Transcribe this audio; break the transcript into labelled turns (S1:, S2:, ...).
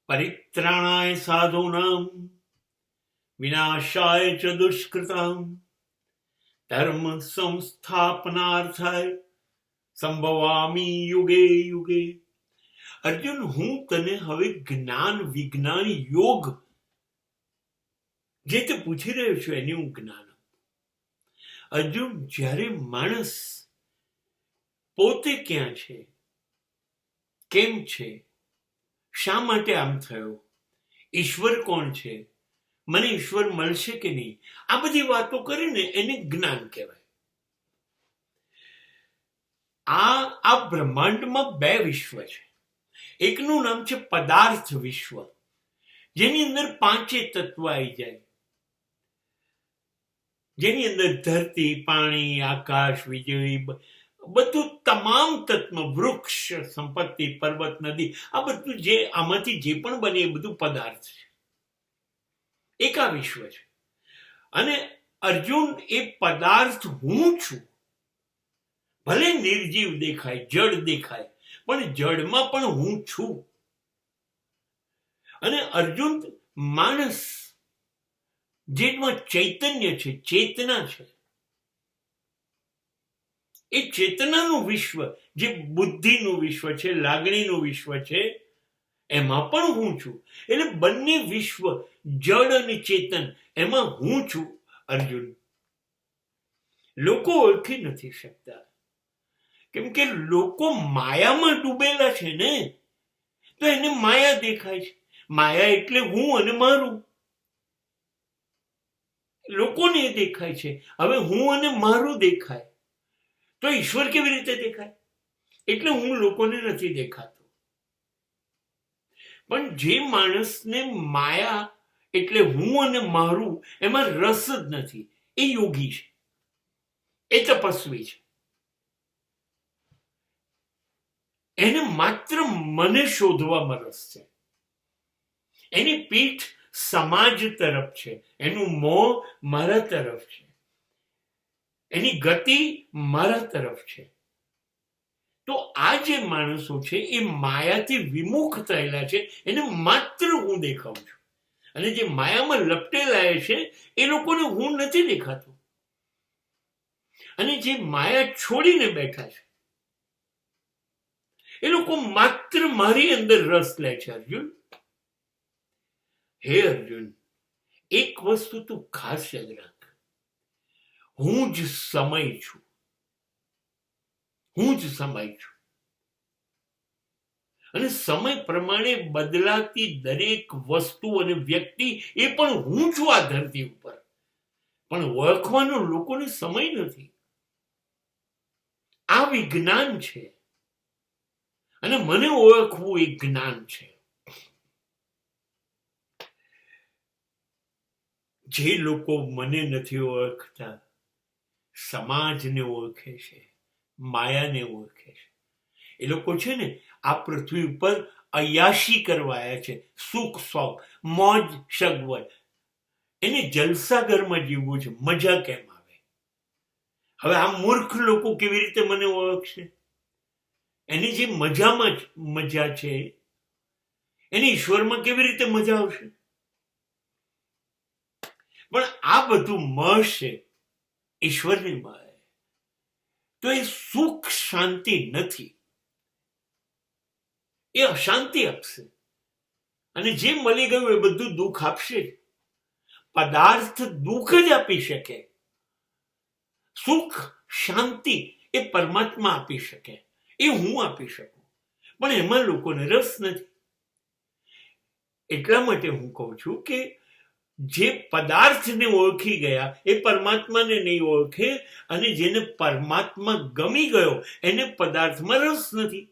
S1: પરિત્રાણાય સાધૂનામ વિનાશાય ચ દુષ્કૃતામ ધર્મ સંસ્થાપનાર્થાય સંભવામી યુગે યુગે. અર્જુન, હું તને હવે જ્ઞાન, વિજ્ઞાન, યોગ જે તે પૂછી રહ્યો છું એની હું જ્ઞાન આપું. અર્જુન, જ્યારે માણસ પોતે ક્યાં છે, કેમ છે, શા માટે આમ થયો, ઈશ્વર કોણ છે, મને ઈશ્વર મળશે કે નહીં, આ બધી વાતો કરીને એને જ્ઞાન કહેવાય. આ બ્રહ્માંડમાં બે વિશ્વ છે. એકનું નામ છે પદાર્થ વિશ્વ, જેની અંદર પાંચે તત્વ આવી જાય, જેની અંદર ધરતી, પાણી, આકાશ, વીજળી, બધું તમામ તત્વ, વૃક્ષ, સંપત્તિ, પર્વત, નદી, આ બધું જે આમાંથી જે પણ બને એ બધું પદાર્થ છે. એક આ વિશ્વ છે. અને અર્જુન, એ પદાર્થ હું છું. ભલે નિર્જીવ દેખાય, જડ દેખાય, પણ જડમાં પણ હું છું. અને અર્જુન, માણસ જેમાં ચૈતન્ય છે, ચેતના છે, એ ચેતનાનું વિશ્વ, જે બુદ્ધિનું વિશ્વ છે, લાગણીનું વિશ્વ છે, એમાં પણ હું છું. એટલે બંને વિશ્વ, જડ અને ચેતન, એમાં હું છું. અર્જુન, લોકો ઓળખી નથી શકતા, કેમ કે લોકો માયામાં ડૂબેલા છે ને, તો એને માયા દેખાય છે. માયા એટલે હું અને મારું. લોકોને એ દેખાય છે. હવે હું અને મારું દેખાય તો ઈશ્વર કેવી રીતે દેખાય? એટલે હું લોકોને નથી દેખાતો. પણ જે માણસને માયા એટલે હું અને મારું એમાં રસ જ નથી, એ યોગી છે, એ તપસ્વી છે. એને માત્ર મને શોધવામાં રસ છે. એની પીઠ સમાજ તરફ છે, એનું મોં મારા તરફ છે, એની ગતિ મારા તરફ છે. તો આ જે માણસો છે એ માયાથી વિમુખ થયેલા છે, એને માત્ર હું દેખાઉં છું. અને જે માયામાં લપટેલા છે એ લોકોને હું નથી દેખાતો. અને જે માયા છોડીને બેઠા છે એ લોકો માત્ર મારી અંદર રસ લે છે. અર્જુન, હે અર્જુન, એક વસ્તુ તું ખાસ યાદ રાખ, હું જ સમય છું. હું જ સમય છું. અને સમય પ્રમાણે બદલાતી દરેક વસ્તુ અને વ્યક્તિ એ પણ હું છું આ ધરતી ઉપર. પણ ઓળખવાનો લોકોને સમય નથી. આ વિજ્ઞાન છે અને મને ઓળખવું એ જ્ઞાન છે. જે લોકો મને નથી ઓળખતા, સમાજને ઓળખે છે, માયાને ઓળખે છે. એ લોકો છે ને આ પૃથ્વી ઉપર અયાશી કરવા આવ્યા છે, સુખ શોખ, મોજ સગવડ. એને જલસાઘરમાં જીવવું છે, મજા કેમ આવે? હવે આ મૂર્ખ લોકો કેવી રીતે મને ઓળખશે? એની જે મજામાં મજા છે એની ઈશ્વરમાં કેવી રીતે મજા આવશે? પણ આ બધું મળશે ઈશ્વરની માએ, તો એ સુખ શાંતિ નથી, એ અશાંતિ આપશે. અને જે મળી ગયું એ બધું દુઃખ આપશે. પદાર્થ દુઃખ જ આપી શકે, સુખ શાંતિ એ પરમાત્મા આપી શકે, એ હું આપી શકું. પણ એમાં લોકોને રસ નથી. એટલા માટે હું કહું છું કે જે પદાર્થને ઓળખી ગયા એ પરમાત્માને નહીં ઓળખે, અને જેને પરમાત્મા ગમી ગયો એને પદાર્થમાં રસ નથી.